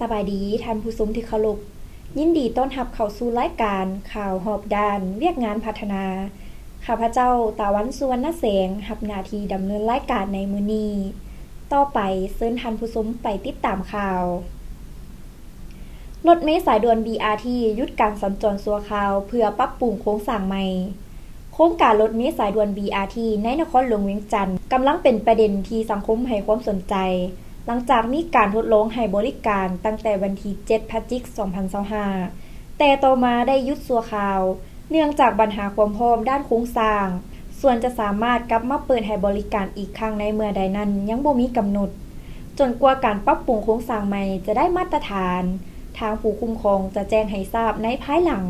สบายดีท่านผู้ชมที่เคารพยินดีต้อนรับเข้าสู่รายการข่าวหอบด้านเวียกงานพัฒนาข้าพเจ้าตาวันสุวรรณแสงรับหน้าที่ดำเนินรายการในมื้อนี้ต่อไปเชิญท่านผู้ชมไปติดตามข่าวรถเมล์สายด่วน BRT หยุดการสัญจรชั่วคราวเพื่อปรับปรุงโครงสร้างใหม่โครงการรถเมล์สายด่วน BRT ในนครหลวงเวียงจันทน์กำลังเป็นประเด็นที่สังคมให้ความสนใจหลังจากมีการทดลองให้บริการตั้งแต่วันที่ 7 พฤศจิกายน 2025 แต่ต่อมาได้หยุดชั่วคราวเนื่องจากปัญหาความพร้อมด้านโครงสร้าง ส่วนจะสามารถกลับมาเปิดให้บริการอีกครั้งในเมื่อใดนั้นยังบ่มีกำหนด จนกว่าการปรับปรุงโครงสร้างใหม่จะได้มาตรฐานทางผู้คุ้มครองจะแจ้งให้ทราบในภายหลัง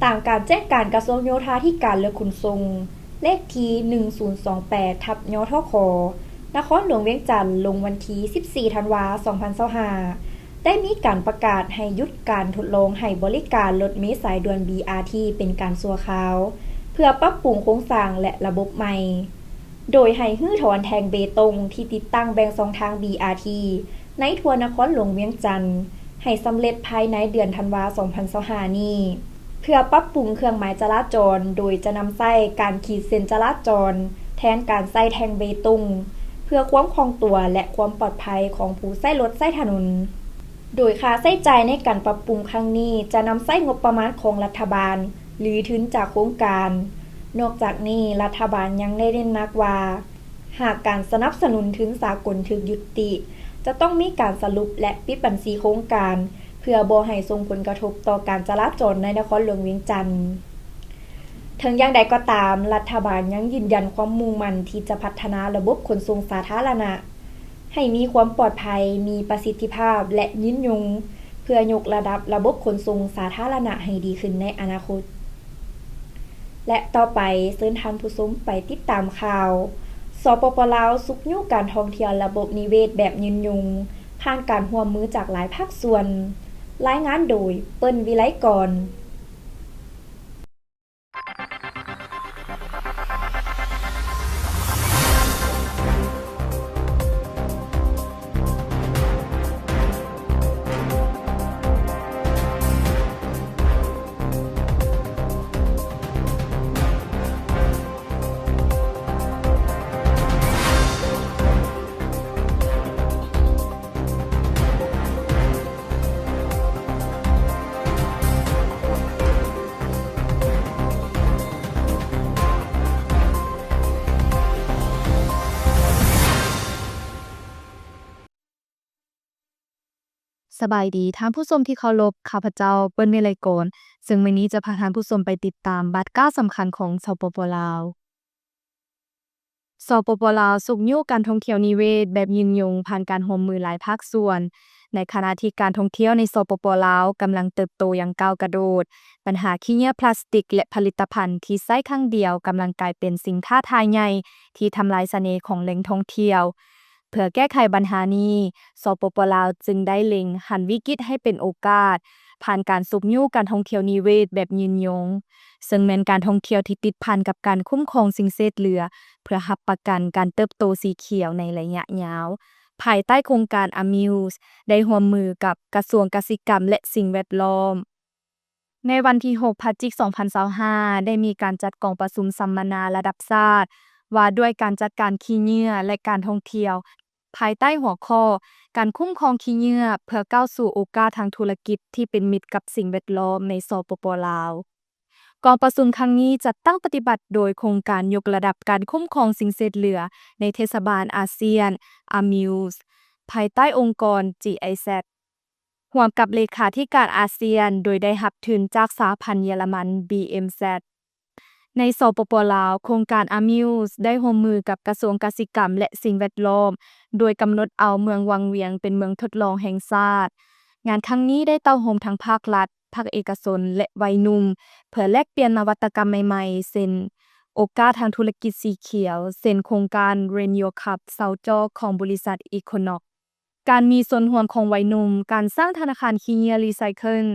ตามการแจ้งการกระทรวงโยธาธิการและขนส่งเลขที่ 1028/ยทค.นครหลวงเวียงจันทน์ลงวันที่ 14 ธันวาคม 2025 ได้มีการประกาศให้หยุดการทดลองให้บริการรถเมล์สายด่วน BRT เป็นการชั่วคราวเพื่อปรับปรุงโครงสร้างและระบบใหม่โดยให้รื้อถอนแทงเบตงที่ติดตั้งแบ่งสองทาง BRT ในทั่วนครหลวงเวียงจันทน์ให้สำเร็จภายในเดือนธันวาคม 2025 นี้เพื่อปรับปรุงเครื่องหมายจราจรโดยจะนำใช้การขีดเส้นจราจรแทนการใช้แทงเบตงเพื่อความคล่องตัวและความปลอดภัยของผู้ใช้รถใช้ถนนโดยค่าใช้จ่ายในการปรับปรุงครั้งนี้จะนำใช้งบประมาณของรัฐบาลหรือทุนจากโครงการนอกจากนี้รัฐบาลยังได้เน้นหนักว่าหากการสนับสนุนทุนสากลถูกยุติจะต้องมีการสรุปและปิดบัญชีโครงการเพื่อบ่ให้ส่งผลกระทบต่อการจราจรในนครหลวงเวียงจันทน์ถึงอย่างใดก็ตามรัฐบาลยังยืนยันความมุ่งมั่นที่จะพัฒนาระบบขนส่งสาธารณะให้มีความปลอดภัยมีประสิทธิภาพและยืนยงเพื่อยกระดับระบบขนส่งสาธารณะให้ดีขึ้นในอนาคตและต่อไปเชิญท่านผู้ชมไปติดตามข่าวสปป.ลาวสุกยู่การท่องเที่ยวระบบนิเวศแบบยืนยงผ่านการร่วมมือจากหลายภาคส่วนรายงานโดยเปิ้ลวิไลกรสบายดีท่านผู้ชมที่เคารพข้าพเจ้าเปิ้ลวิไลกรซึ่งมื้อนี้จะพาท่านผู้ชมไปติดตามบัตรก้าวสำคัญของสปป.ลาวสปป.ลาวสุกยู่การท่องเที่ยวนิเวศแบบยืนยงผ่านการร่วมมือหลายภาคส่วนในขณะที่การท่องเที่ยวในสปป.ลาวกำลังเติบโตอย่างก้าวกระโดดปัญหาขี้เหงื่อพลาสติกและผลิตภัณฑ์ที่ใช้ครั้งเดียวกำลังกลายเป็นสิ่งท้าทายใหญ่ที่ทำลายเสน่ห์ของแหล่งท่องเที่ยวเพื่อแก้ไขปัญหานี้สปป.ลาวจึงได้เล็งหันวิกฤตให้เป็นโอกาสผ่านการสุกยู่การท่องเที่ยวนิเวศแบบยืนยงซึ่งแม่นการท่องเที่ยวที่ติดพันกับการคุ้มครองสิ่งแวดล้อมเพื่อรับประกันการเติบโตสีเขียวในระยะยาวภายใต้โครงการ AMUSE ได้ร่วมมือกับกระทรวงกสิกรรมและสิ่งแวดล้อมในวันที่ 6 พฤศจิกายน 2025 ได้มีการจัดกองประชุมสัมมนาระดับชาติว่าด้วยการจัดการขี้เหงื่อและการท่องเที่ยวภายใต้หัวข้อการคุ้มครองขี้เหงื่อเพื่อก้าวสู่โอกาสทางธุรกิจที่เป็นมิตรกับสิ่งแวดล้อมในสปป.ลาวกองประชุมครั้งนี้จัดตั้งปฏิบัติโดยโครงการยกระดับการคุ้มครองสิ่งแวดล้อมในเทศบาลอาเซียน AMUSE ภายใต้องค์กร GIZ ร่วมกับเลขาธิการอาเซียนโดยได้รับทุนจากสหพันธ์เยอรมัน BMZ ในสปป.ลาวโครงการ AMUSE ได้ร่วมมือกับกระทรวงกสิกรรมและสิ่งแวดล้อมโดยกำหนดเอาเมืองวังเวียงเป็นเมืองทดลองแห่งชาติงานครั้งนี้ได้เต้าโฮมทั้งภาครัฐภาคเอกชนและวัยหนุ่มเพื่อแลกเปลี่ยนนวัตกรรมใหม่ๆเช่นโอกาสทางธุรกิจสีเขียวเช่นโครงการ Rain Your Cup เซาจอของบริษัท Equinox การมีส่วนร่วมของวัยหนุ่มการสร้างธนาคารขี้เหงื่อรีไซเคิล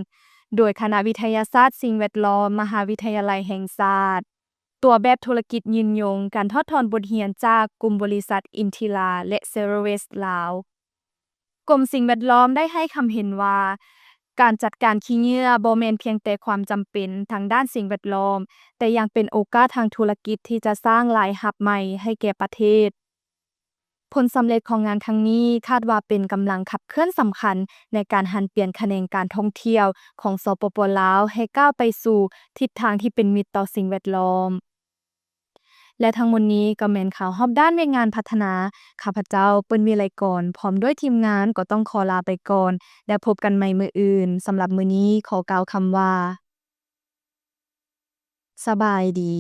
โดยคณะวิทยาศาสตร์สิ่งแวดล้อมมหาวิทยาลัยแห่งชาติตัวแบบธุรกิจยืนยงการทอดถอนบทเรียนจากกลุ่มบริษัท Intila และ Zero Waste ลาว กรมสิ่งแวดล้อมได้ให้คำเห็นว่า การจัดการขี้เหยื่อบ่แม่นเพียงแต่ความจำเป็นทางด้านสิ่งแวดล้อม แต่ยังเป็นโอกาสทางธุรกิจที่จะสร้างรายรับใหม่ให้แก่ประเทศ ผลสำเร็จของงานครั้งนี้คาดว่าเป็นกำลังขับเคลื่อนสำคัญในการหันเปลี่ยนแขนงการท่องเที่ยวของสปป.ลาวให้ก้าวไปสู่ทิศทางที่เป็นมิตรต่อสิ่งแวดล้อม และทั้งหมดนี้ก็แม่นข่าวรอบด้านเวียกงานพัฒนา ข้าพเจ้า เปิ้นวิไลกร พร้อมด้วยทีมงานก็ต้องขอลาไปก่อน แล้วพบกันใหม่มื้ออื่น สำหรับมื้อนี้ขอกล่าวคำว่า สบายดี